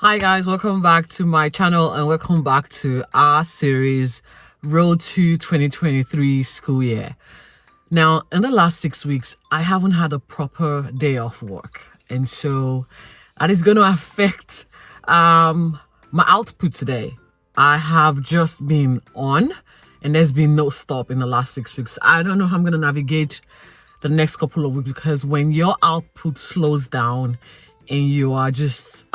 Hi guys, welcome back to my channel and welcome back to our series Road to 2023 school year. Now, in the last 6 weeks, I haven't had a proper day off work, and so that is going to affect my output today. I have just been on and there's been no stop in the last 6 weeks. I don't know how I'm going to navigate the next couple of weeks, because when your output slows down and you are just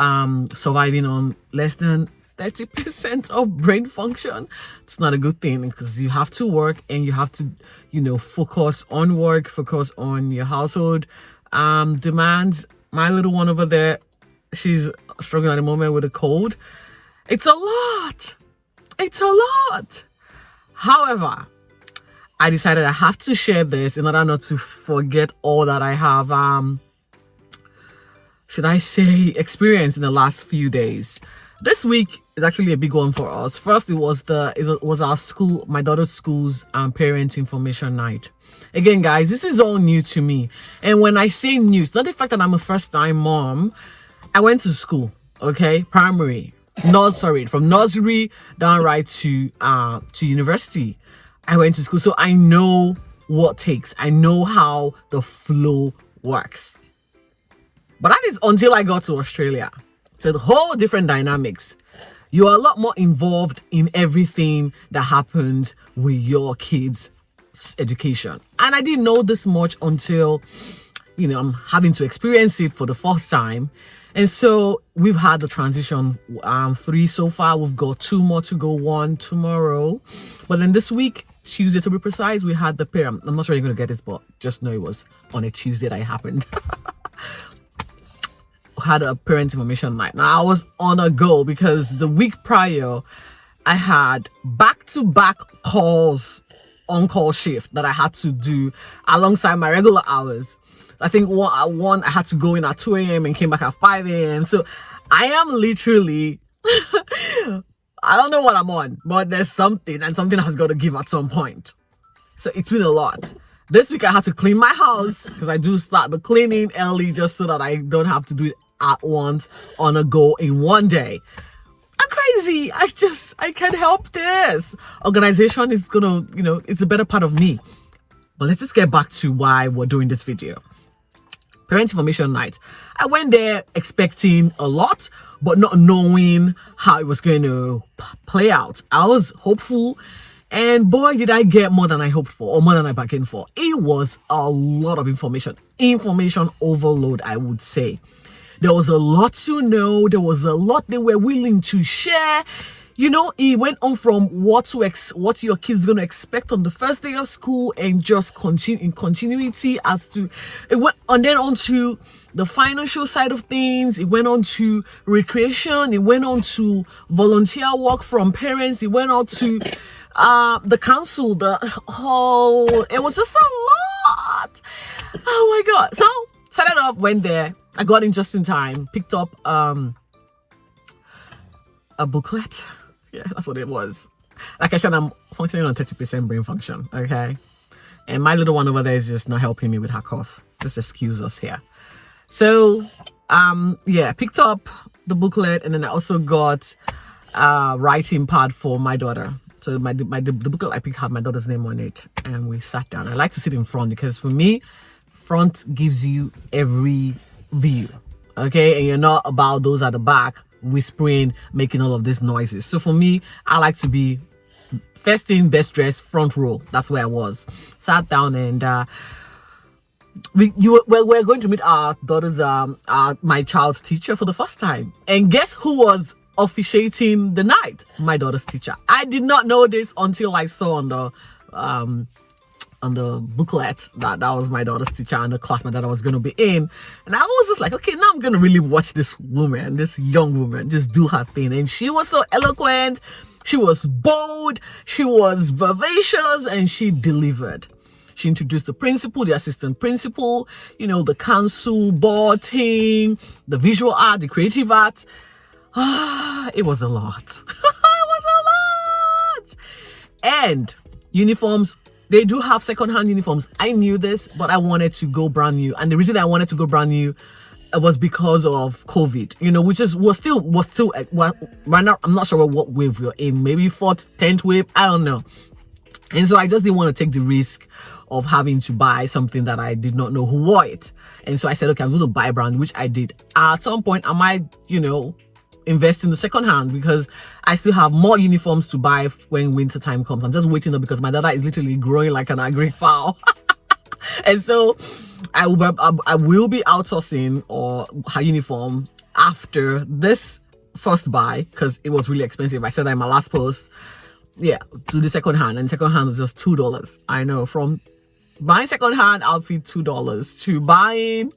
surviving on less than 30% of brain function, it's not a good thing, because you have to work and you have to, focus on work, focus on your household demands. My little one over there, she's struggling at the moment with a cold. It's a lot. However, I decided I have to share this in order not to forget all that I have, should I say, experienced in the last few days. This week is actually a big one for us. First, it was our school, my daughter's school's parent information night. Again, guys, this is all new to me. And when I say new, it's not the fact that I'm a first-time mom. I went to school, okay, primary, nursery, from nursery down right to university. I went to school, so I know what takes. I know how the flow works. But that is until I got to Australia. It's a whole different dynamics. You are a lot more involved in everything that happens with your kids' education. And I didn't know this much until, I'm having to experience it for the first time. And so we've had the transition 3 so far. We've got 2 more to go, 1 tomorrow. But then this week, Tuesday to be precise, we had the parent. I'm not sure you're going to get this, but just know it was on a Tuesday that it happened. Had a parent information night. Now I was on a go because the week prior I had back-to-back calls, on-call shift that I had to do alongside my regular hours. I think one I had to go in at 2 a.m. and came back at 5 a.m. So I am literally I don't know what I'm on, but there's something, and something has got to give at some point. So it's been a lot. This week I had to clean my house because I do start the cleaning early just so that I don't have to do it at once on a go in one day. I'm crazy. I can't help this. Organization is gonna, it's a better part of me. But let's just get back to why we're doing this video. Parent information night. I went there expecting a lot, but not knowing how it was going to play out. I was hopeful, and boy, did I get more than I hoped for, or more than I bargained for. It was a lot of information overload, I would say. There was a lot to know. There was a lot they were willing to share. It went on from what your kids going to expect on the first day of school, and just continuity as to it went, and then on to the financial side of things. It went on to recreation. It went on to volunteer work from parents. It went on to the council. It was just a lot. Oh my God! So started off, went there. I got in just in time. Picked up a booklet. Yeah, that's what it was. Like I said, I'm functioning on 30% brain function, okay? And my little one over there is just not helping me with her cough. Just excuse us here. So, picked up the booklet, and then I also got a writing pad for my daughter. So the booklet I picked had my daughter's name on it, and we sat down. I like to sit in front because for me, front gives you every view, okay? And you're not about those at the back whispering, making all of these noises. So for me, I like to be first in, best dressed, front row. That's where I was. Sat down, and we're going to meet our daughter's my child's teacher for the first time. And guess who was officiating the night? My daughter's teacher. I did not know this until I saw on the booklet that was my daughter's teacher and the class my daughter was going to be in. And I was just like, okay, now I'm going to really watch this young woman just do her thing. And she was so eloquent, she was bold, she was vivacious, and she delivered. She introduced the principal, the assistant principal, the council board team, the visual art, the creative art. It was a lot. It was a lot. And uniforms. They do have second-hand uniforms. I knew this, but I wanted to go brand new. And the reason I wanted to go brand new it was because of COVID, which is was still well, right now I'm not sure what wave we're in, maybe 4th, 10th wave, I don't know. And so I just didn't want to take the risk of having to buy something that I did not know who wore it. And so I said, okay, I'm going to buy brand, which I did. At some point, I might, invest in the second hand because I still have more uniforms to buy when winter time comes. I'm just waiting up because my daughter is literally growing like an agri fowl. And so I will be outsourcing or her uniform after this first buy because it was really expensive. I said that in my last post. Yeah, to the second hand, and second hand was just $2. I know, from buying second hand outfit $2 to buying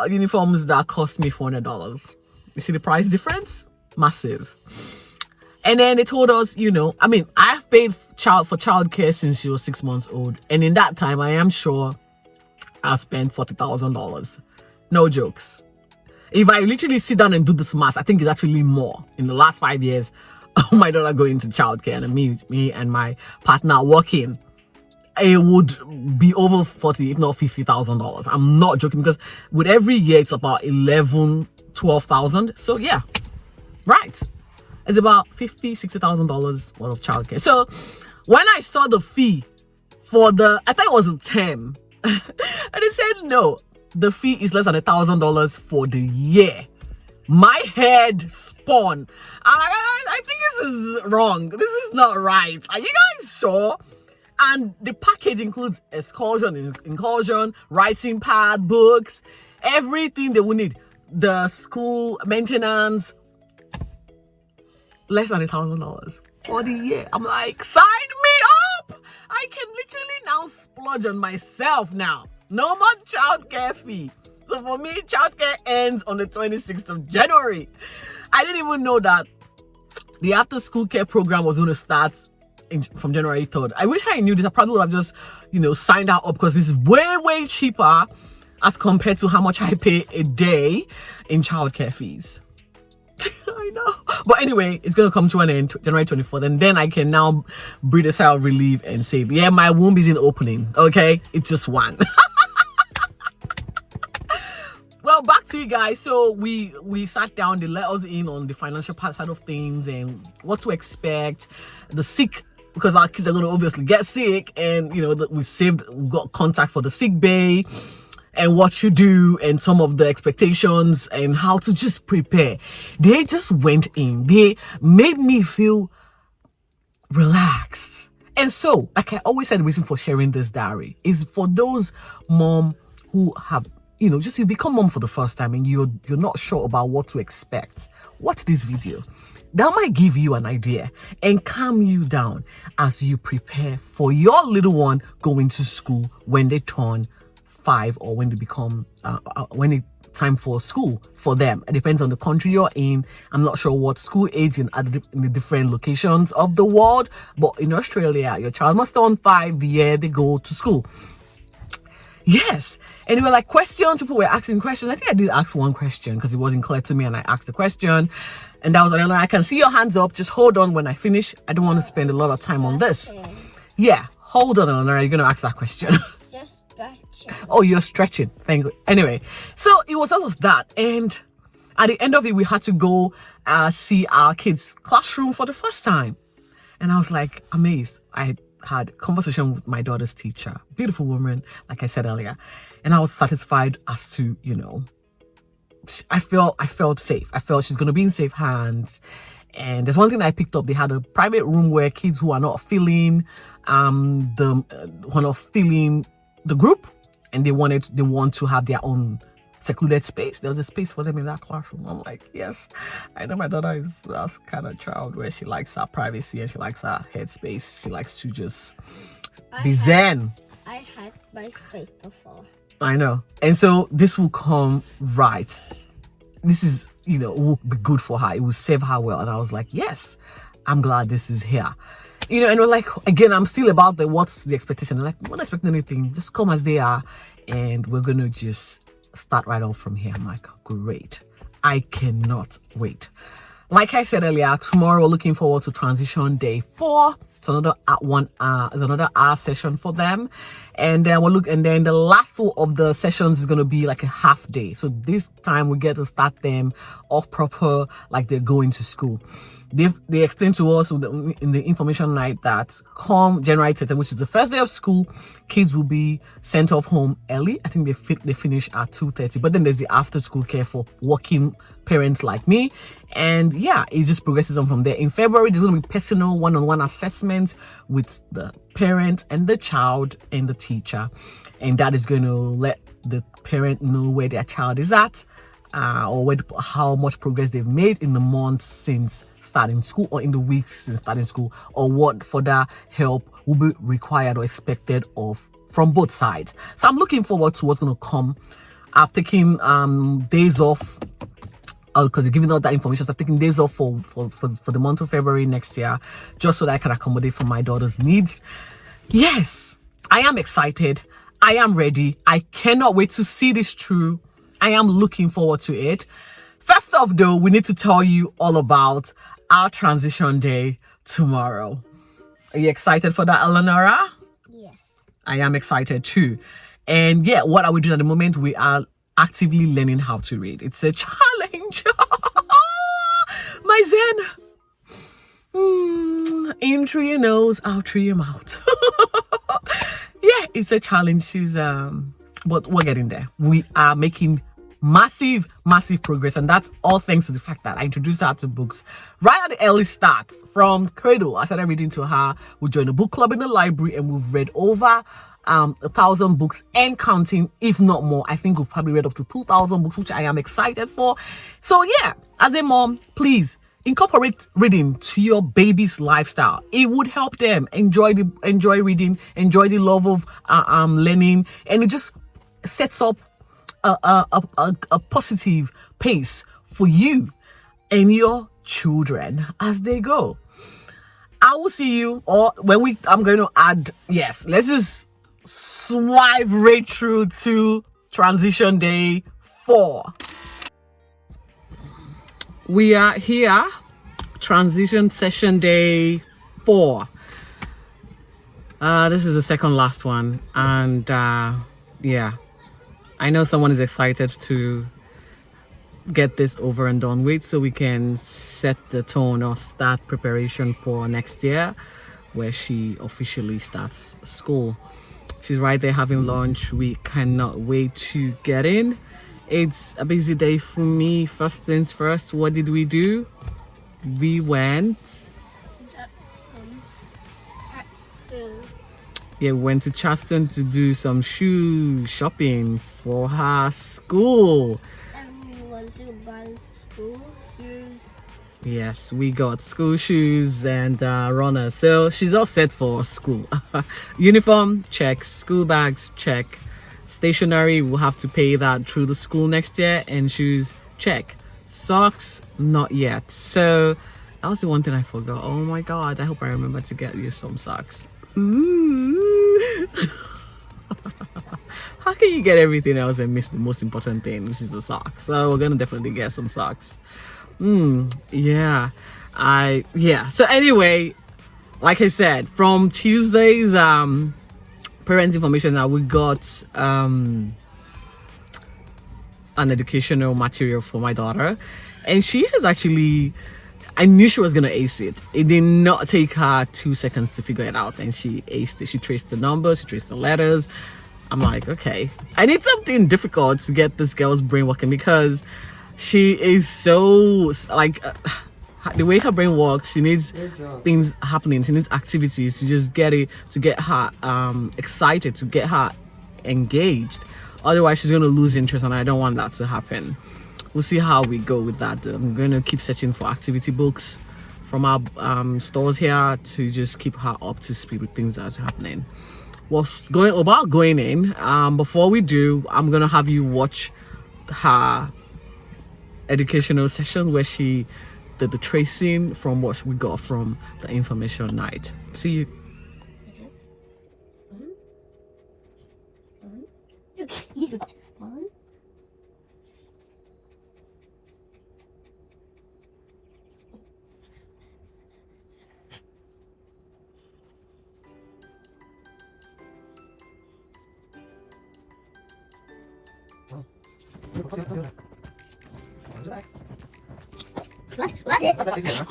uniforms that cost me $400. You see the price difference? Massive. And then they told us, I've paid for childcare since she was 6 months old, and in that time, I am sure I spent $40,000. No jokes. If I literally sit down and do this math, I think it's actually more in the last 5 years. My daughter going to childcare and me and my partner working, it would be over 40, if not $50,000. I'm not joking, because with every year it's about 12,000. So yeah, right. It's about $60,000 worth of childcare. So when I saw the fee for I thought it was a term, and they said no, the fee is less than $1,000 for the year. My head spun. I'm like, I think this is wrong. This is not right. Are you guys sure? And the package includes incursion, writing pad, books, everything they will need. The school maintenance, less than $1,000 for the year. I'm like, sign me up. I can literally now splurge on myself now. No more childcare fee. So for me, childcare ends on the 26th of January. I didn't even know that the after school care program was going to start from January 3rd. I wish I knew this. I probably would have just, signed her up, because it's way, way cheaper as compared to how much I pay a day in childcare fees. I know. But anyway, it's going to come to an end January 24th. And then I can now breathe a sigh of relief and say, yeah, my womb isn't opening. Okay? It's just one. Well, back to you guys. So we sat down, they let us in on the financial side of things and what to expect. The sick, because our kids are going to obviously get sick, and we've got contact for the sick bay and what you do and some of the expectations and how to just prepare. They just went in. They made me feel relaxed. And so, like I always said, the reason for sharing this diary is for those mom who have just you become mom for the first time and you're not sure about what to expect. Watch this video. That might give you an idea and calm you down as you prepare for your little one going to school when they turn 5 or when they become when it's time for school for them. It depends on the country you're in. I'm not sure what school age in the different locations of the world, but in Australia, your child must turn 5 the year they go to school. Yes. And they were like questions. People were asking questions. I think I did ask one question because it wasn't clear to me, and I asked the question. And that was another. I can see your hands up. Just hold on when I finish. I don't want to spend a lot of time on this. Yeah. Hold on, Eleanor. You're going to ask that question. Just stretching. Oh, you're stretching. Thank you. Anyway, so it was all of that. And at the end of it, we had to go see our kids' classroom for the first time. And I was like amazed. I had a conversation with my daughter's teacher, beautiful woman, like I said earlier, and I was satisfied as to, I felt safe. I felt she's going to be in safe hands. And there's one thing I picked up. They had a private room where kids who are not feeling the group, and they want to have their own secluded space. There was a space for them in that classroom. I'm like, yes, I know my daughter is that kind of child where she likes her privacy and she likes her headspace. She likes to just be zen. I had my space before. I know. And so this will come right. This is, will be good for her. It will serve her well. And I was like, yes, I'm glad this is here. And we're like, again, I'm still about what's the expectation. I'm like, I'm not expecting anything. Just come as they are. And we're going to just start right off from here. I'm like, great. I cannot wait. Like I said earlier, tomorrow we're looking forward to transition day 4. It's another at 1 hour. It's another hour session for them, and then and then the last two of the sessions is gonna be like a half day. So this time we get to start them off proper, like they're going to school. They explained to us in the information night that come January 10th, which is the first day of school, kids will be sent off home early. I think they finish at 2:30. But then there's the after school care for working parents like me, and yeah, it just progresses on from there. In February, there's gonna be personal one-on-one assessments with the parent and the child and the teacher, and that is going to let the parent know where their child is at. Or how much progress they've made in the months since starting school, or in the weeks since starting school, or what further help will be required or expected from both sides. So I'm looking forward to what's going to come. I've taken days off because they're giving out that information. So I've taken days off for the month of February next year, just so that I can accommodate for my daughter's needs. Yes, I am excited. I am ready. I cannot wait to see this through. I am looking forward to it. First off, though, we need to tell you all about our transition day tomorrow. Are you excited for that, Eleonora? Yes. I am excited too. And yeah, what are we doing at the moment? We are actively learning how to read. It's a challenge. My Zen. In through your nose, out through your mouth. Yeah, it's a challenge. But we're getting there. We are making massive progress, and that's all thanks to the fact that I introduced her to books right at the early start. From cradle, I started reading to her. We joined a book club in the library, and we've read over 1,000 books and counting, if not more. I think we've probably read up to 2,000 books, which I am excited for. So yeah, as a mom, please incorporate reading to your baby's lifestyle. It would help them enjoy reading, enjoy the love of learning, and it just sets up a positive pace for you and your children as they grow. I will see you, or when I'm going to add, yes, let's just swipe right through to transition day 4. We are here, transition session day 4. This is the second last one, and yeah, I know someone is excited to get this over and done with, so we can set the tone or start preparation for next year, where she officially starts school. She's right there having lunch. We cannot wait to get in. It's a busy day for me. First things first, what did we do? We went we went to Charleston to do some shoe shopping for her school. And we want to buy school shoes. Yes, we got school shoes and runners. So she's all set for school. Uniform, check. School bags, check. Stationery, we'll have to pay that through the school next year. And shoes, check. Socks, not yet. So that was the one thing I forgot. Oh my God, I hope I remember to get you some socks. Ooh. How can you get everything else and miss the most important thing, which is the socks? So we're gonna definitely get some socks. Yeah. So anyway, like I said, from Tuesday's parents information now, we got an educational material for my daughter, and she has actually, I knew she was gonna ace it. It did not take her 2 seconds to figure it out, and she aced it. She traced the numbers, she traced the letters. I'm like, okay, I need something difficult to get this girl's brain working, because she is so like the way her brain works. She needs things happening. She needs activities to just get her excited, to get her engaged. Otherwise, she's gonna lose interest, and I don't want that to happen. We'll see how we go with that. I'm going to keep searching for activity books from our stores here to just keep her up to speed with things that's happening. What's going in, before we do, I'm going to have you watch her educational session where she did the tracing from what we got from the information night. See you. What? Okay. It's not here.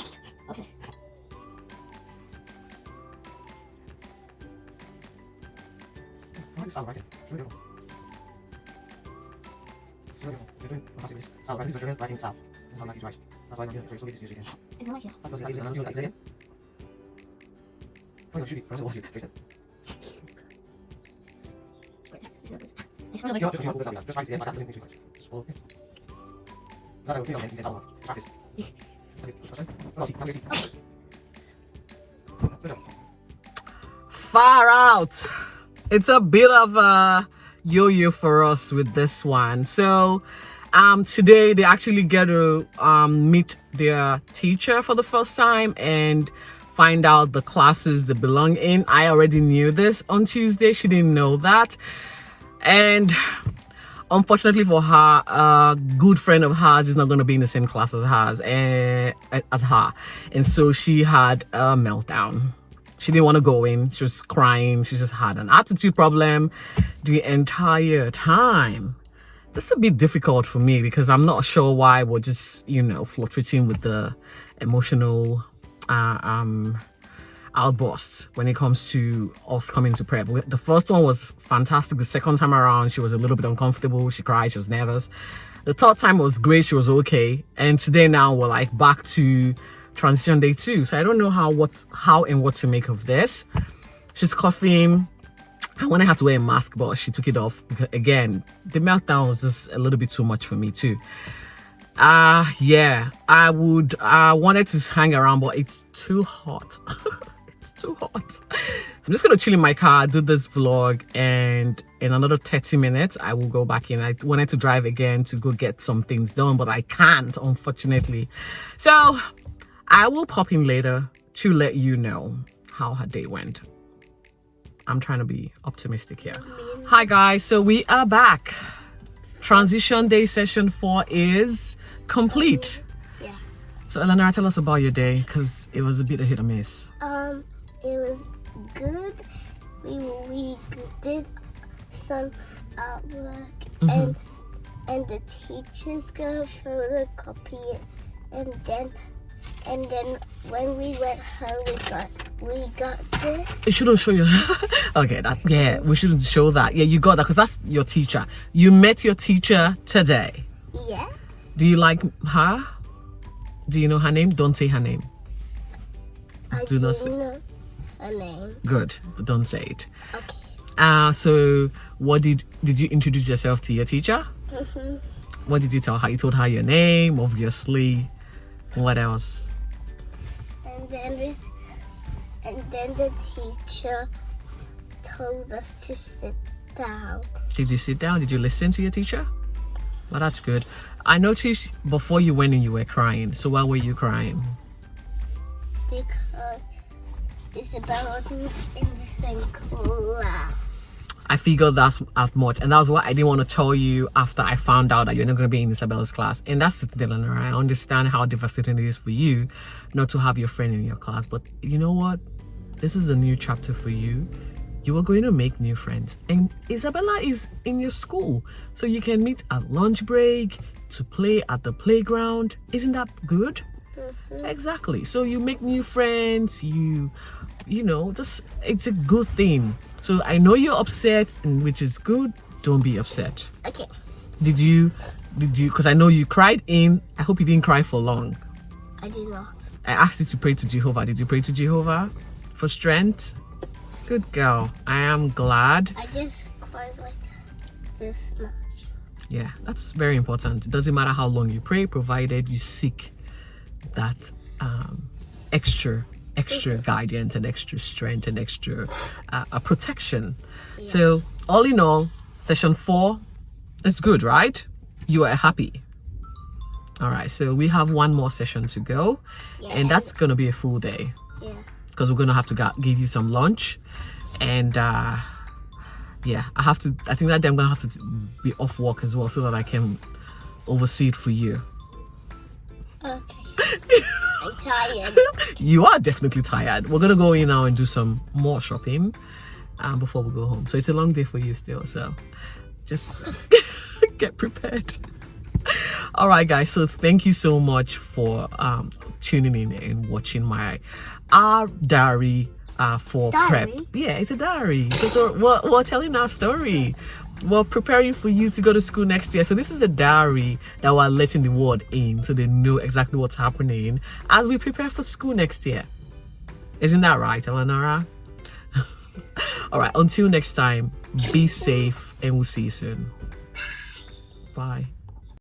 Far out. It's a bit of a yo-yo for us with this one. So today they actually get to meet their teacher for the first time and find out the classes they belong in. I already knew this on Tuesday. She didn't know that. And unfortunately for her, a good friend of hers is not going to be in the same class as her. And so she had a meltdown. She didn't want to go in. She was crying. She just had an attitude problem the entire time. This is a bit difficult for me because I'm not sure why we're just, fluctuating with the emotional outbursts when it comes to us coming to prep. The first one was fantastic. The second time around, she was a little bit uncomfortable. She cried. She was nervous. The third time was great. She was okay. And today now we're like back to transition day 2. So I don't know how and what to make of this. She's coughing. I wanted her to wear a mask, but she took it off because, again, the meltdown was just a little bit too much for me too. Yeah, I wanted to hang around, but it's too hot. It's too hot. I'm just gonna chill in my car, do this vlog, and in another 30 minutes I will go back in. I wanted to drive again to go get some things done, but I can't, unfortunately. So I will pop in later to let you know how her day went. I'm trying to be optimistic here. Hi guys, so we are back. Transition day session 4 is complete. Yeah. So Eleanor, tell us about your day because it was a bit of hit or miss. It was good. We did some artwork and the teachers go photocopy it, and then when we went home we got this. It shouldn't show you. Okay, we shouldn't show that. Yeah, you got that because that's your teacher. You met your teacher today. Yeah. Do you like her? Do you know her name? Don't say her name. I do not know her name. Good, but don't say it. Okay. So what did you introduce yourself to your teacher? What did you tell her? You told her your name, obviously. What else? And then the teacher told us to sit down. Did you sit down? Did you listen to your teacher? Well, that's good. I noticed before you went in, you were crying. So why were you crying? Because Isabel wasn't in the same class. I figured that's as much, and that was what I didn't want to tell you after I found out that you're not going to be in Isabella's class. And that's the thing, Eleanor. I understand how devastating it is for you not to have your friend in your class, but you know what? This is a new chapter for you. You are going to make new friends, and Isabella is in your school, so you can meet at lunch break, to play at the playground. Isn't that good? Exactly. So you make new friends. You know, just it's a good thing. So I know you're upset, which is good. Don't be upset. Okay. Did you? Because I know you cried in. I hope you didn't cry for long. I did not. I asked you to pray to Jehovah. Did you pray to Jehovah for strength? Good girl. I am glad. I just cried like this much. Yeah, that's very important. It doesn't matter how long you pray, provided you seek that extra guidance and extra strength and extra protection. Yeah. So all in all, session 4 is good, right? You are happy. All right, so we have one more session to go, and that's gonna be a full day. Yeah. Because we're gonna have to give you some lunch, and yeah, I think that day I'm gonna have to be off work as well so that I can oversee it for you. Okay. I'm tired. You are definitely tired. We're gonna go in now and do some more shopping before we go home. So it's a long day for you still. So just get prepared. All right, guys. So thank you so much for tuning in and watching our diary for Diary? prep. Yeah, it's a diary. So we're telling our story. We're preparing for you to go to school next year. So this is a diary that we're letting the world in, so they know exactly what's happening as we prepare for school next year. Isn't that right, Eleonora? All right. Until next time, be safe, and we'll see you soon. Bye.